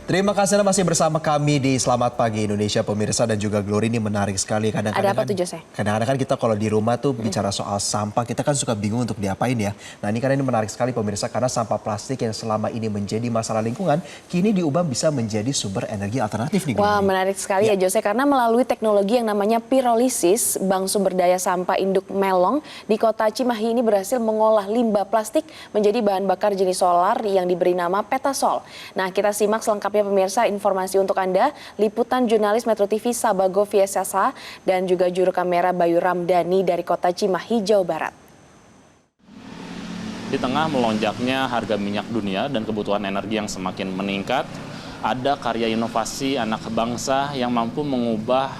Terima kasih Anda masih bersama kami di Selamat Pagi Indonesia pemirsa dan juga Glory. Ini menarik sekali. Ada apa tuh, Jose? Kadang-kadang kan kita kalau di rumah tuh bicara soal sampah, kita kan suka bingung untuk diapain ya. Nah ini karena ini menarik sekali pemirsa, karena sampah plastik yang selama ini menjadi masalah lingkungan, kini diubah bisa menjadi sumber energi alternatif nih. Wah, menarik sekali ya Jose, karena melalui teknologi yang namanya pirolisis, Bank Sumber Daya Sampah Induk Melong di kota Cimahi ini berhasil mengolah limbah plastik menjadi bahan bakar jenis solar yang diberi nama Petasol. Nah, kita simak selengkapnya pemirsa, informasi untuk Anda, liputan jurnalis Metro TV Sabago Viesasa dan juga juru kamera Bayu Ramdhani dari kota Cimahi, Jawa Barat. Di tengah melonjaknya harga minyak dunia dan kebutuhan energi yang semakin meningkat, ada karya inovasi anak bangsa yang mampu mengubah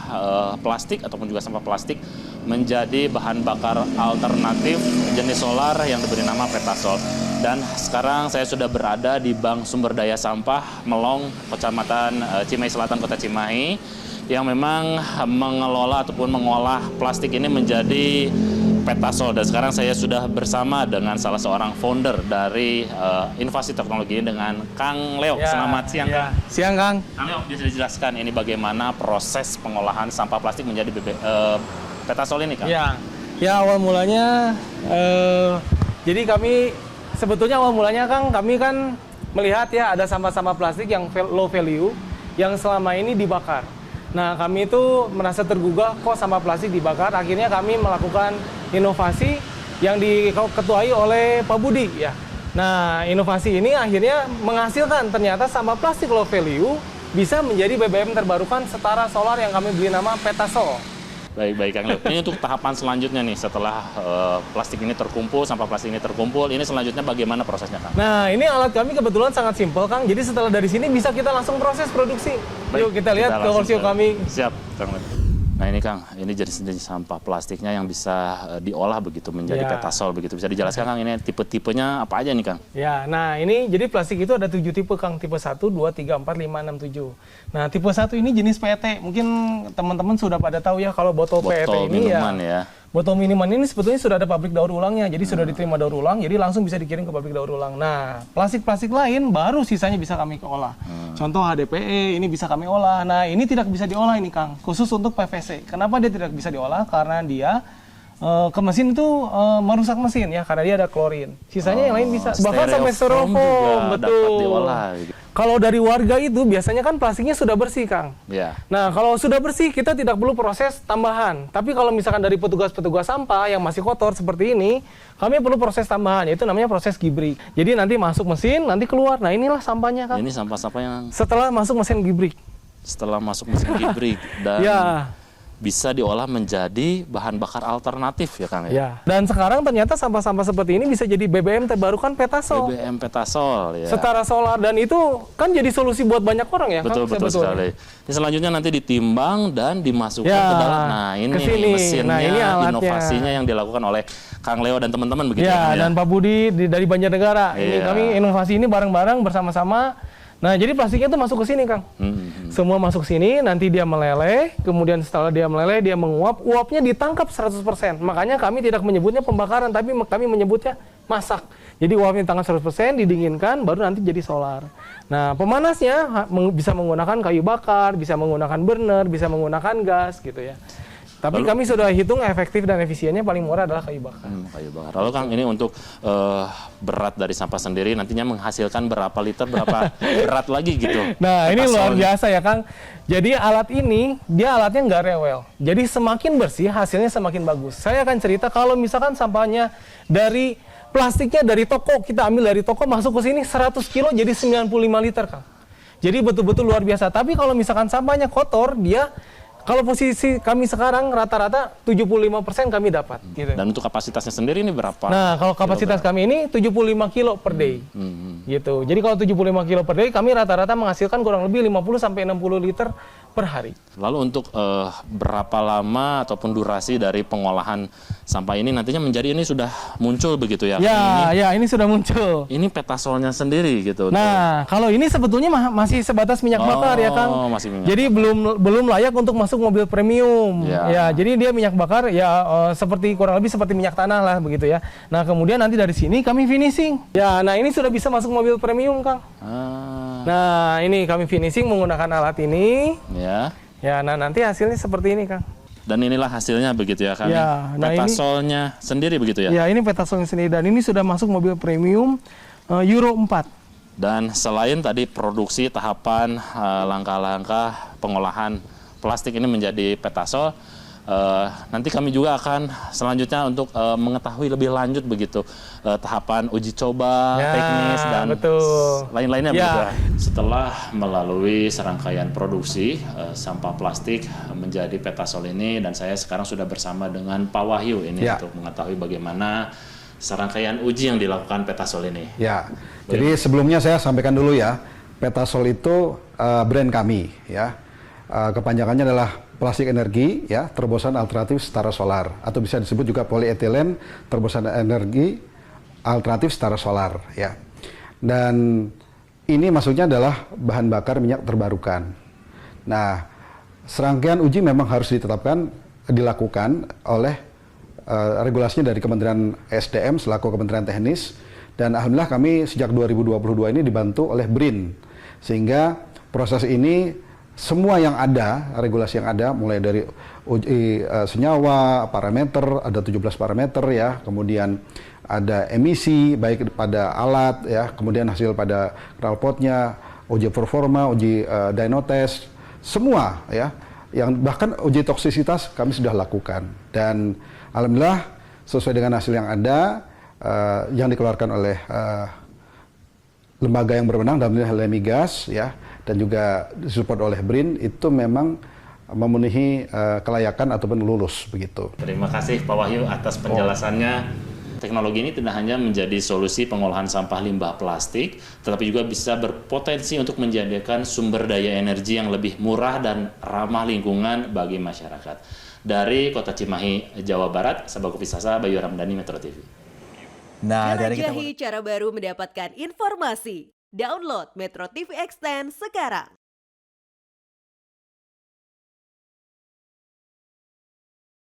plastik ataupun juga sampah plastik menjadi bahan bakar alternatif jenis solar yang diberi nama Petasol. Dan sekarang saya sudah berada di Bank Sumber Daya Sampah Melong, Kecamatan Cimahi Selatan, Kota Cimahi, yang memang mengelola ataupun mengolah plastik ini menjadi Petasol. Dan sekarang saya sudah bersama dengan salah seorang founder dari inovasi teknologi ini dengan Kang Leo. Ya, Selamat siang, ya. Kang. Siang, Kang. Kang Leo, bisa dijelaskan ini bagaimana proses pengolahan sampah plastik menjadi Petasol ini, Kang? Ya awal mulanya, jadi kami sebetulnya awal mulanya, Kang, kami kan melihat ya ada sampah-sampah plastik yang low value yang selama ini dibakar. Nah, kami itu merasa tergugah kok sampah plastik dibakar. Akhirnya kami melakukan inovasi yang diketuai oleh Pak Budi ya. Nah, inovasi ini akhirnya menghasilkan ternyata sampah plastik low value bisa menjadi BBM terbarukan setara solar yang kami beri nama Petasol. Baik, Kang Leo. Ini untuk tahapan selanjutnya nih, setelah plastik ini terkumpul, sampah plastik ini terkumpul, ini selanjutnya bagaimana prosesnya, Kang? Nah, ini alat kami kebetulan sangat simpel, Kang. Jadi setelah dari sini bisa kita langsung proses produksi. Baik, Yuk kita lihat ke workshop kami. Siap, Kang Leo. Nah ini, Kang, ini jenis-jenis sampah plastiknya yang bisa diolah begitu menjadi Petasol begitu. Bisa dijelaskan, Kang, ini tipe-tipenya apa aja nih, Kang? Ya, nah ini jadi plastik itu ada 7 tipe, Kang. Tipe 1, 2, 3, 4, 5, 6, 7. Nah, tipe 1 ini jenis PET. Mungkin teman-teman sudah pada tahu ya kalau botol PET ini minuman ya. Botol minuman ini sebetulnya sudah ada pabrik daur ulangnya, jadi sudah diterima daur ulang, jadi langsung bisa dikirim ke pabrik daur ulang. Nah, plastik-plastik lain baru sisanya bisa kami olah. Contoh HDPE ini bisa kami olah. Nah, ini tidak bisa diolah ini, Kang, khusus untuk PVC. Kenapa dia tidak bisa diolah? Karena dia ke mesin itu merusak mesin ya, karena dia ada klorin. Sisanya yang lain bisa. Bahkan sampai styrofoam, betul. Diolah, gitu. Kalau dari warga itu biasanya kan plastiknya sudah bersih, Kang. Ya. Nah, kalau sudah bersih kita tidak perlu proses tambahan. Tapi kalau misalkan dari petugas-petugas sampah yang masih kotor seperti ini, kami perlu proses tambahan, yaitu namanya proses gibrik. Jadi nanti masuk mesin, nanti keluar. Nah, inilah sampahnya, Kang. Ini sampah-sampah yang Setelah masuk mesin gibrik. Setelah masuk mesin gibrik dan bisa diolah menjadi bahan bakar alternatif ya, Kang ya? Ya. Dan sekarang ternyata sampah-sampah seperti ini bisa jadi BBM terbarukan Petasol. BBM Petasol ya. Setara solar, dan itu kan jadi solusi buat banyak orang ya, betul, Kang? Betul sekali. Ini selanjutnya nanti ditimbang dan dimasukkan ke dalam. Nah, ini kesini. mesinnya, nah, ini inovasinya yang dilakukan oleh Kang Leo dan teman-teman begitu ya, Kang, dan Pak Budi dari Banjarnegara. Ini kami inovasi ini bareng-bareng bersama-sama. Nah, jadi plastiknya itu masuk ke sini, Kang. Semua masuk sini, nanti dia meleleh, kemudian setelah dia meleleh, dia menguap, uapnya ditangkap 100%. Makanya kami tidak menyebutnya pembakaran, tapi kami menyebutnya masak. Jadi uapnya ditangkap 100%, didinginkan, baru nanti jadi solar. Nah, pemanasnya bisa menggunakan kayu bakar, bisa menggunakan burner, bisa menggunakan gas, gitu ya. Tapi kami sudah hitung efektif dan efisiennya paling murah adalah kayu bakar. Kayu bakar. Lalu, Kang, ini untuk berat dari sampah sendiri nantinya menghasilkan berapa liter, berapa berat lagi gitu? Nah, ini luar biasa ya, Kang. Jadi alat ini, dia alatnya nggak rewel. Jadi semakin bersih, hasilnya semakin bagus. Saya akan cerita kalau misalkan sampahnya dari plastiknya dari toko, kita ambil dari toko masuk ke sini 100 kilo jadi 95 liter, Kang. Jadi betul-betul luar biasa. Tapi kalau misalkan sampahnya kotor, dia kalau posisi kami sekarang rata-rata 75% kami dapat. Gitu. Dan untuk kapasitasnya sendiri ini berapa? Nah, kalau kapasitas kami ini 75 kilo per day. Gitu. Jadi kalau 75 kilo per day, kami rata-rata menghasilkan kurang lebih 50-60 liter per hari. Lalu untuk berapa lama ataupun durasi dari pengolahan sampah ini nantinya menjadi ini sudah muncul begitu ya? Ini sudah muncul. Ini Petasolnya sendiri gitu. Nah, kalau ini sebetulnya masih sebatas minyak bakar ya, Kang. Masih minyak jadi bakar. belum layak untuk masuk mobil premium. Ya, jadi dia minyak bakar ya seperti kurang lebih seperti minyak tanah lah begitu ya. Nah, kemudian nanti dari sini kami finishing. Ya, nah ini sudah bisa masuk mobil premium, Kang. Nah, ini kami finishing menggunakan alat ini. Ya. Ya, nah nanti hasilnya seperti ini, Kang. Dan inilah hasilnya begitu ya, Kang. Ya, nah ini- Petasolnya sendiri begitu ya. Ya, ini Petasolnya sendiri dan ini sudah masuk mobil premium Euro 4. Dan selain tadi produksi tahapan langkah-langkah pengolahan plastik ini menjadi Petasol, nanti kami juga akan selanjutnya untuk mengetahui lebih lanjut begitu tahapan uji coba, Ya, teknis dan betul. lain-lainnya Ya. begitu. Setelah melalui serangkaian produksi sampah plastik menjadi Petasol ini, dan saya sekarang sudah bersama dengan Pak Wahyu ini Ya. untuk mengetahui bagaimana serangkaian uji yang dilakukan Petasol ini. Ya, jadi sebelumnya saya sampaikan dulu ya, Petasol itu brand kami ya. Kepanjangannya adalah plastik energi ya, terobosan alternatif setara solar, atau bisa disebut juga polietilen terobosan energi alternatif setara solar ya. Dan ini maksudnya adalah bahan bakar minyak terbarukan. Nah, serangkaian uji memang harus dilakukan oleh regulasinya dari Kementerian SDM selaku Kementerian Teknis, dan alhamdulillah kami sejak 2022 ini dibantu oleh BRIN, sehingga proses ini semua yang ada, regulasi yang ada, mulai dari uji senyawa, parameter, ada 17 parameter ya, kemudian ada emisi, baik pada alat ya, kemudian hasil pada knalpotnya, uji performa, uji dyno test, semua ya, yang bahkan uji toksisitas kami sudah lakukan. Dan alhamdulillah sesuai dengan hasil yang ada, yang dikeluarkan oleh lembaga yang berwenang, dalam hal ini Migas ya, dan juga disupport oleh BRIN, itu memang memenuhi kelayakan ataupun lulus begitu. Terima kasih Pak Wahyu atas penjelasannya. Teknologi ini tidak hanya menjadi solusi pengolahan sampah limbah plastik, tetapi juga bisa berpotensi untuk menjadikan sumber daya energi yang lebih murah dan ramah lingkungan bagi masyarakat. Dari Kota Cimahi, Jawa Barat, Sabago Pisasa, Bayu Ramdhani, Metro TV. Nah, dari kita Jelajahi cara baru mendapatkan informasi. Download Metro TV Extend sekarang.